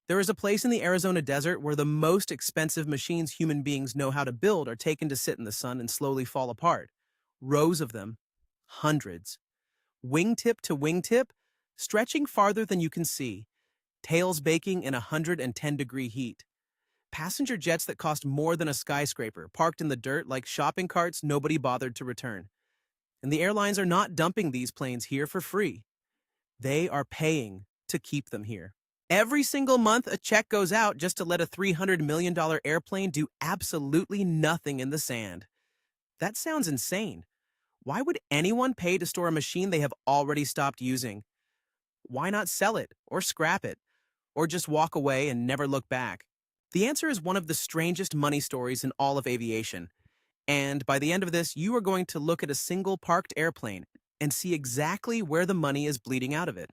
There is a place in the Arizona desert where the most expensive machines human beings know how to build are taken to sit in the sun and slowly fall apart. Rows of them, hundreds. Wingtip to wingtip, stretching farther than you can see, tails baking in 110-degree heat. Passenger jets that cost more than a skyscraper, parked in the dirt like shopping carts nobody bothered to return. And the airlines are not dumping these planes here for free. They are paying to keep them here. Every single month, a check goes out just to let a $300 million airplane do absolutely nothing in the sand. That sounds insane. Why would anyone pay to store a machine they have already stopped using? Why not sell it, or scrap it, or just walk away and never look back? The answer is one of the strangest money stories in all of aviation. And by the end of this, you are going to look at a single parked airplane and see exactly where the money is bleeding out of it.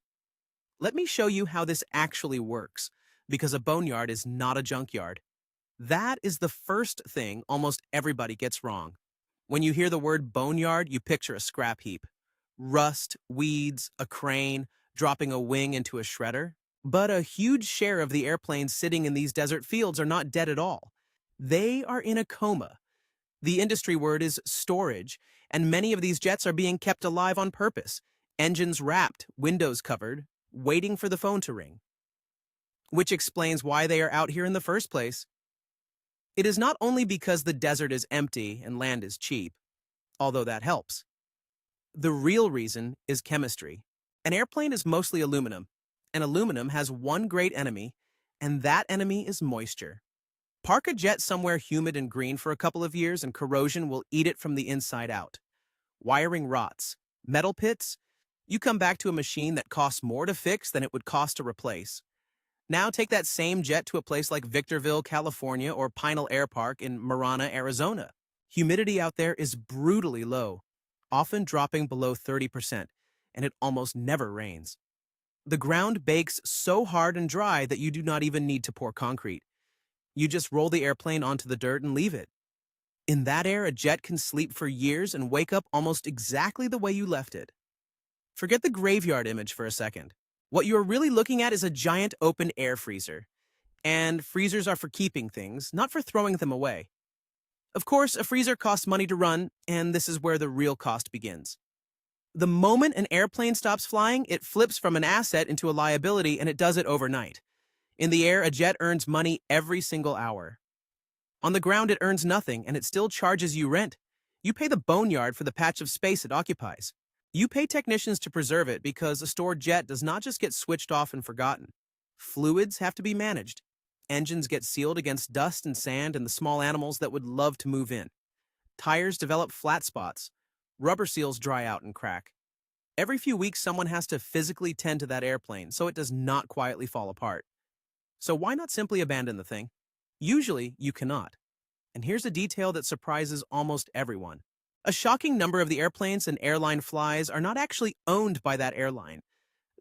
Let me show you how this actually works, because a boneyard is not a junkyard. That is the first thing almost everybody gets wrong. When you hear the word boneyard, you picture a scrap heap. Rust, weeds, a crane, dropping a wing into a shredder. But a huge share of the airplanes sitting in these desert fields are not dead at all. They are in a coma. The industry word is storage, and many of these jets are being kept alive on purpose, engines wrapped, windows covered, waiting for the phone to ring. Which explains why they are out here in the first place. It is not only because the desert is empty and land is cheap, although that helps. The real reason is chemistry. An airplane is mostly aluminum, and aluminum has one great enemy, and that enemy is moisture. Park a jet somewhere humid and green for a couple of years and corrosion will eat it from the inside out. Wiring rots, metal pits, you come back to a machine that costs more to fix than it would cost to replace. Now take that same jet to a place like Victorville, California, or Pinal Air Park in Marana, Arizona. Humidity out there is brutally low, often dropping below 30%, and it almost never rains. The ground bakes so hard and dry that you do not even need to pour concrete. You just roll the airplane onto the dirt and leave it. In that air, a jet can sleep for years and wake up almost exactly the way you left it. Forget the graveyard image for a second. What you are really looking at is a giant open air freezer. And freezers are for keeping things, not for throwing them away. Of course, a freezer costs money to run, and this is where the real cost begins. The moment an airplane stops flying, it flips from an asset into a liability, and it does it overnight. In the air, a jet earns money every single hour. On the ground, it earns nothing, and it still charges you rent. You pay the boneyard for the patch of space it occupies. You pay technicians to preserve it because a stored jet does not just get switched off and forgotten. Fluids have to be managed. Engines get sealed against dust and sand and the small animals that would love to move in. Tires develop flat spots. Rubber seals dry out and crack. Every few weeks, someone has to physically tend to that airplane so it does not quietly fall apart. So why not simply abandon the thing? Usually, you cannot. And here's a detail that surprises almost everyone. A shocking number of the airplanes an airline flies are not actually owned by that airline.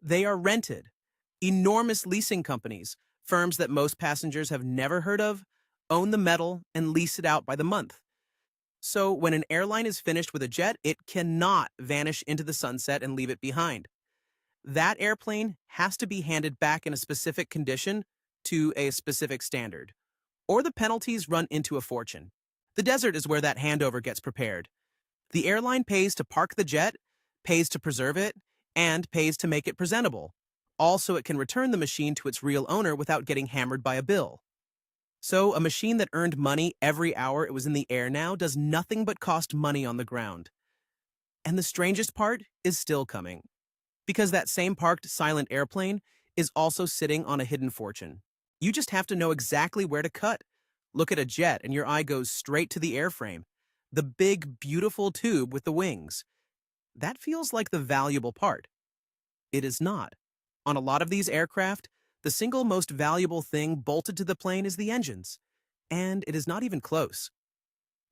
They are rented. Enormous leasing companies, firms that most passengers have never heard of, own the metal and lease it out by the month. So when an airline is finished with a jet, it cannot vanish into the sunset and leave it behind. That airplane has to be handed back in a specific condition to a specific standard, or the penalties run into a fortune. The desert is where that handover gets prepared. The airline pays to park the jet, pays to preserve it, and pays to make it presentable, all so it can return the machine to its real owner without getting hammered by a bill. So a machine that earned money every hour it was in the air now does nothing but cost money on the ground. And the strangest part is still coming, because that same parked silent airplane is also sitting on a hidden fortune. You just have to know exactly where to cut. Look at a jet and your eye goes straight to the airframe, the big, beautiful tube with the wings. That feels like the valuable part. It is not. On a lot of these aircraft, the single most valuable thing bolted to the plane is the engines. And it is not even close.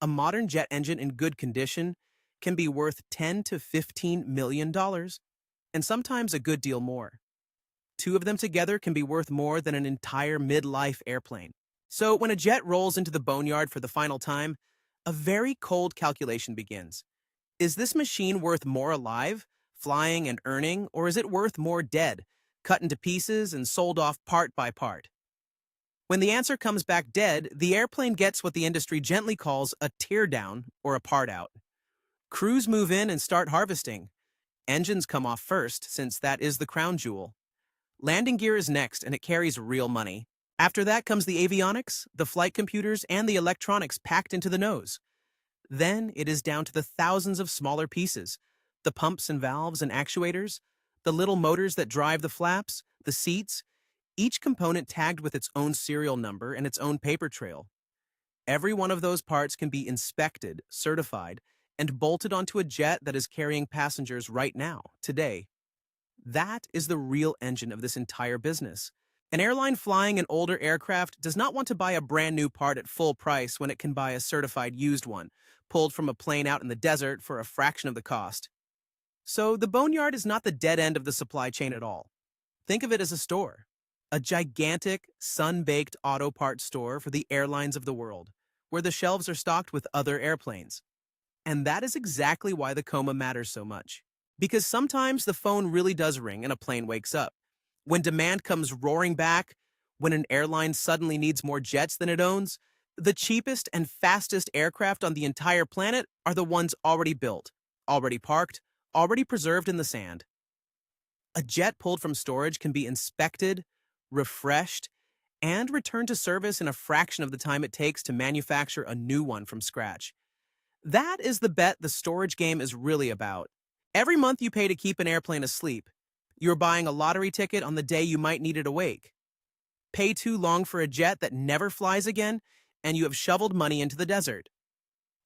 A modern jet engine in good condition can be worth $10 to $15 million, and sometimes a good deal more. Two of them together can be worth more than an entire mid-life airplane. So when a jet rolls into the boneyard for the final time, a very cold calculation begins. Is this machine worth more alive, flying and earning, or is it worth more dead, cut into pieces and sold off part by part? When the answer comes back dead, the airplane gets what the industry gently calls a tear down or a part out. Crews move in and start harvesting. Engines come off first, since that is the crown jewel. Landing gear is next, and it carries real money. After that comes the avionics, the flight computers, and the electronics packed into the nose. Then it is down to the thousands of smaller pieces, the pumps and valves and actuators, the little motors that drive the flaps, the seats, each component tagged with its own serial number and its own paper trail. Every one of those parts can be inspected, certified, and bolted onto a jet that is carrying passengers right now, today. That is the real engine of this entire business. An airline flying an older aircraft does not want to buy a brand new part at full price when it can buy a certified used one, pulled from a plane out in the desert for a fraction of the cost. So the Boneyard is not the dead end of the supply chain at all. Think of it as a store. A gigantic, sun-baked auto parts store for the airlines of the world, where the shelves are stocked with other airplanes. And that is exactly why the Coma matters so much. Because sometimes the phone really does ring and a plane wakes up. When demand comes roaring back, when an airline suddenly needs more jets than it owns, the cheapest and fastest aircraft on the entire planet are the ones already built, already parked, already preserved in the sand. A jet pulled from storage can be inspected, refreshed, and returned to service in a fraction of the time it takes to manufacture a new one from scratch. That is the bet the storage game is really about. Every month you pay to keep an airplane asleep. You're buying a lottery ticket on the day you might need it awake. Pay too long for a jet that never flies again, and you have shoveled money into the desert.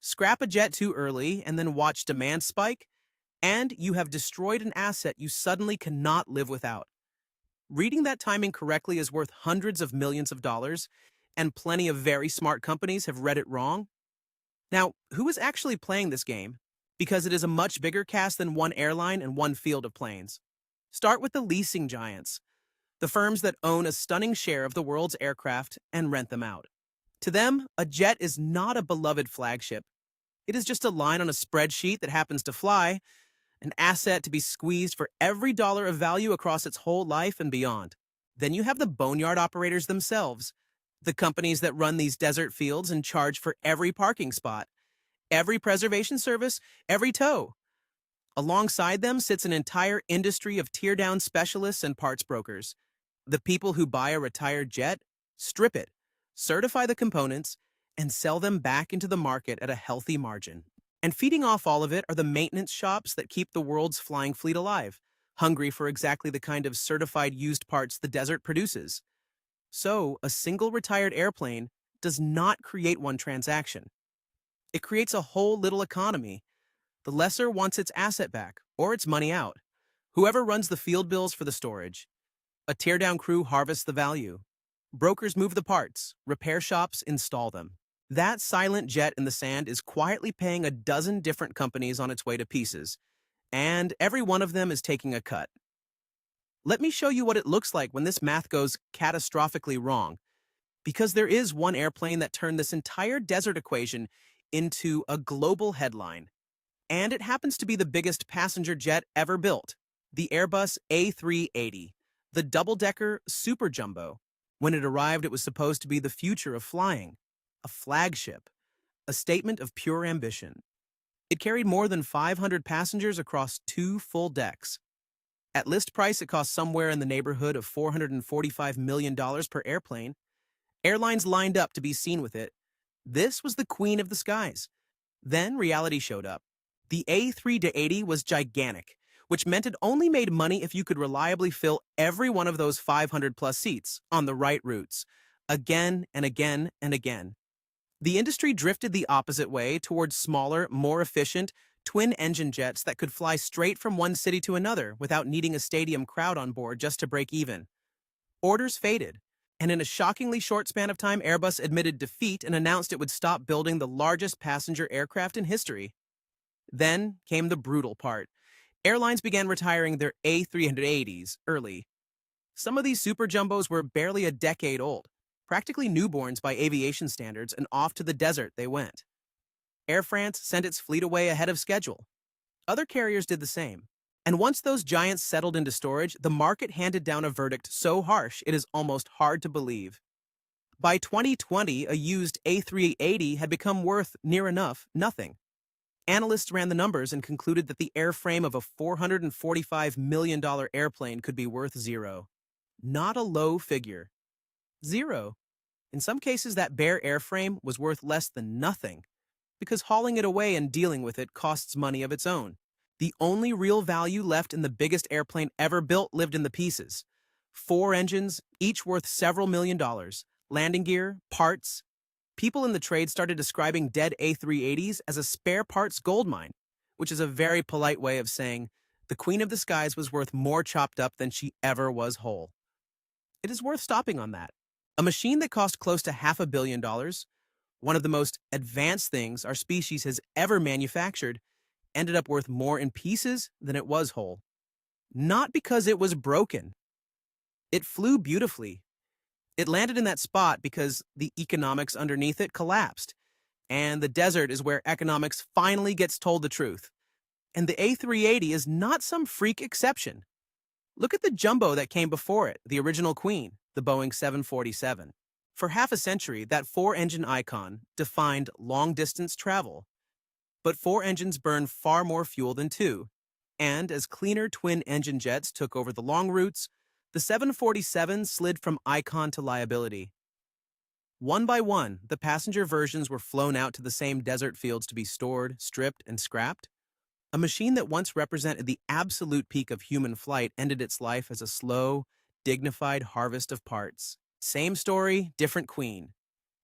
Scrap a jet too early and then watch demand spike, and you have destroyed an asset you suddenly cannot live without. Reading that timing correctly is worth hundreds of millions of dollars, and plenty of very smart companies have read it wrong. Now, who is actually playing this game? Because it is a much bigger cast than one airline and one field of planes. Start with the leasing giants, the firms that own a stunning share of the world's aircraft and rent them out. To them, a jet is not a beloved flagship. It is just a line on a spreadsheet that happens to fly, an asset to be squeezed for every dollar of value across its whole life and beyond. Then you have the boneyard operators themselves, the companies that run these desert fields and charge for every parking spot, every preservation service, every tow. Alongside them sits an entire industry of tear-down specialists and parts brokers. The people who buy a retired jet, strip it, certify the components, and sell them back into the market at a healthy margin. And feeding off all of it are the maintenance shops that keep the world's flying fleet alive, hungry for exactly the kind of certified used parts the desert produces. So, a single retired airplane does not create one transaction. It creates a whole little economy. The lessor wants its asset back, or its money out. Whoever runs the field bills for the storage. A teardown crew harvests the value. Brokers move the parts. Repair shops install them. That silent jet in the sand is quietly paying a dozen different companies on its way to pieces, and every one of them is taking a cut. Let me show you what it looks like when this math goes catastrophically wrong, because there is one airplane that turned this entire desert equation into a global headline. And it happens to be the biggest passenger jet ever built, the Airbus A380, the double-decker super jumbo. When it arrived, it was supposed to be the future of flying, a flagship, a statement of pure ambition. It carried more than 500 passengers across 2 full decks. At list price, it cost somewhere in the neighborhood of $445 million per airplane. Airlines lined up to be seen with it. This was the queen of the skies. Then reality showed up. The A380 was gigantic, which meant it only made money if you could reliably fill every one of those 500-plus seats on the right routes, again and again and again. The industry drifted the opposite way towards smaller, more efficient, twin-engine jets that could fly straight from one city to another without needing a stadium crowd on board just to break even. Orders faded, and in a shockingly short span of time, Airbus admitted defeat and announced it would stop building the largest passenger aircraft in history. Then came the brutal part. Airlines began retiring their A380s early. Some of these super jumbos were barely a decade old, practically newborns by aviation standards, and off to the desert they went. Air France sent its fleet away ahead of schedule. Other carriers did the same. And once those giants settled into storage, the market handed down a verdict so harsh it is almost hard to believe. By 2020, a used A380 had become worth near enough nothing. Analysts ran the numbers and concluded that the airframe of a $445 million airplane could be worth zero. Not a low figure. Zero. In some cases, that bare airframe was worth less than nothing, because hauling it away and dealing with it costs money of its own. The only real value left in the biggest airplane ever built lived in the pieces. 4 engines, each worth several $1,000,000, landing gear, parts. People in the trade started describing dead A380s as a spare parts goldmine, which is a very polite way of saying the Queen of the Skies was worth more chopped up than she ever was whole. It is worth stopping on that. A machine that cost close to $500 million, one of the most advanced things our species has ever manufactured, ended up worth more in pieces than it was whole. Not because it was broken. It flew beautifully. It landed in that spot because the economics underneath it collapsed. And the desert is where economics finally gets told the truth. And the A380 is not some freak exception. Look at the jumbo that came before it, the original Queen, the Boeing 747. For half a century, that 4-engine icon defined long-distance travel. But 4 engines burn far more fuel than 2. And as cleaner twin-engine jets took over the long routes, the 747 slid from icon to liability. One by one, the passenger versions were flown out to the same desert fields to be stored, stripped, and scrapped. A machine that once represented the absolute peak of human flight ended its life as a slow, dignified harvest of parts. Same story, different queen.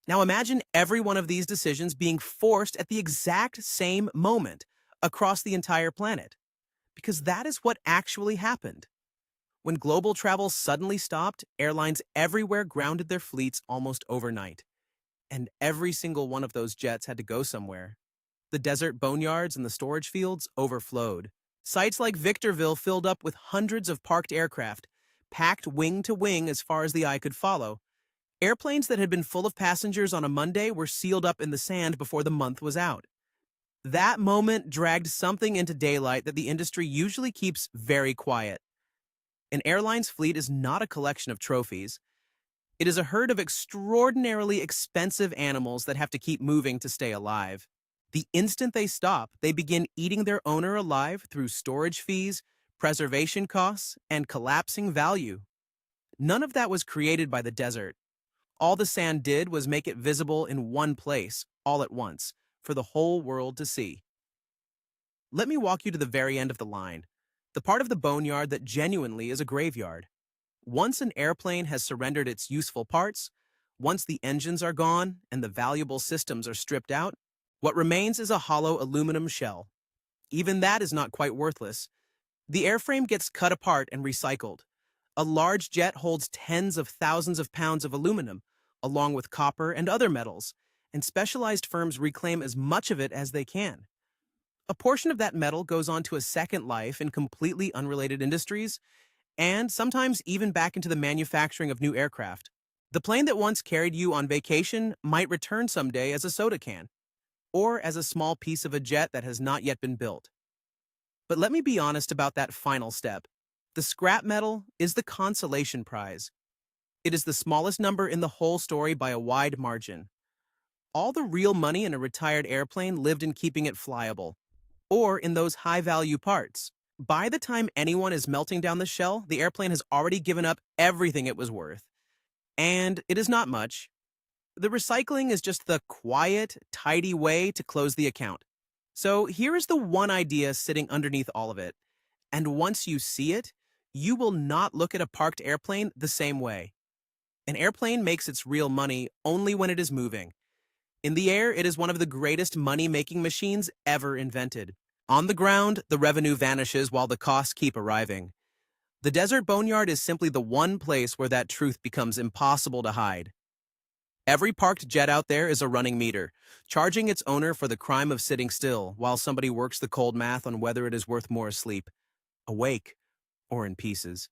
Now imagine every one of these decisions being forced at the exact same moment across the entire planet. Because that is what actually happened. When global travel suddenly stopped, airlines everywhere grounded their fleets almost overnight. And every single one of those jets had to go somewhere. The desert boneyards and the storage fields overflowed. Sites like Victorville filled up with hundreds of parked aircraft, packed wing to wing as far as the eye could follow. Airplanes that had been full of passengers on a Monday were sealed up in the sand before the month was out. That moment dragged something into daylight that the industry usually keeps very quiet. An airline's fleet is not a collection of trophies. It is a herd of extraordinarily expensive animals that have to keep moving to stay alive. The instant they stop, they begin eating their owner alive through storage fees, preservation costs, and collapsing value. None of that was created by the desert. All the sand did was make it visible in one place, all at once, for the whole world to see. Let me walk you to the very end of the line, the part of the boneyard that genuinely is a graveyard. Once an airplane has surrendered its useful parts, once the engines are gone and the valuable systems are stripped out, what remains is a hollow aluminum shell. Even that is not quite worthless. The airframe gets cut apart and recycled. A large jet holds tens of thousands of pounds of aluminum, along with copper and other metals, and specialized firms reclaim as much of it as they can. A portion of that metal goes on to a second life in completely unrelated industries, and sometimes even back into the manufacturing of new aircraft. The plane that once carried you on vacation might return someday as a soda can, or as a small piece of a jet that has not yet been built. But let me be honest about that final step. The scrap metal is the consolation prize. It is the smallest number in the whole story by a wide margin. All the real money in a retired airplane lived in keeping it flyable, or in those high-value parts. By the time anyone is melting down the shell, the airplane has already given up everything it was worth. And it is not much. The recycling is just the quiet, tidy way to close the account. So here is the one idea sitting underneath all of it. And once you see it, you will not look at a parked airplane the same way. An airplane makes its real money only when it is moving. In the air, it is one of the greatest money-making machines ever invented. On the ground, the revenue vanishes while the costs keep arriving. The desert boneyard is simply the one place where that truth becomes impossible to hide. Every parked jet out there is a running meter, charging its owner for the crime of sitting still while somebody works the cold math on whether it is worth more asleep, awake, or in pieces.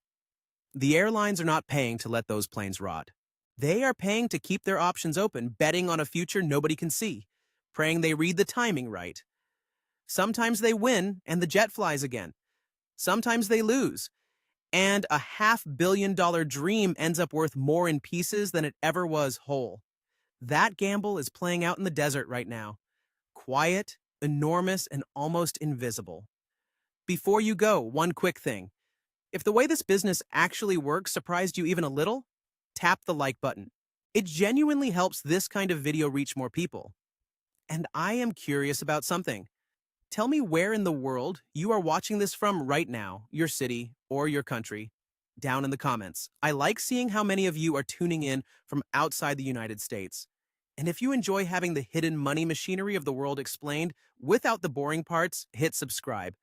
The airlines are not paying to let those planes rot. They are paying to keep their options open, betting on a future nobody can see, praying they read the timing right. Sometimes they win and the jet flies again. Sometimes they lose, And a $500 million dream ends up worth more in pieces than it ever was whole. That gamble is playing out in the desert right now. Quiet, enormous, and almost invisible. Before you go, one quick thing. If the way this business actually works surprised you even a little, tap the like button. It genuinely helps this kind of video reach more people. And I am curious about something. Tell me where in the world you are watching this from right now, your city or your country, down in the comments. I like seeing how many of you are tuning in from outside the United States. And if you enjoy having the hidden money machinery of the world explained without the boring parts, hit subscribe,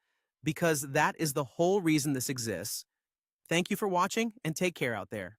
because that is the whole reason this exists. Thank you for watching and take care out there.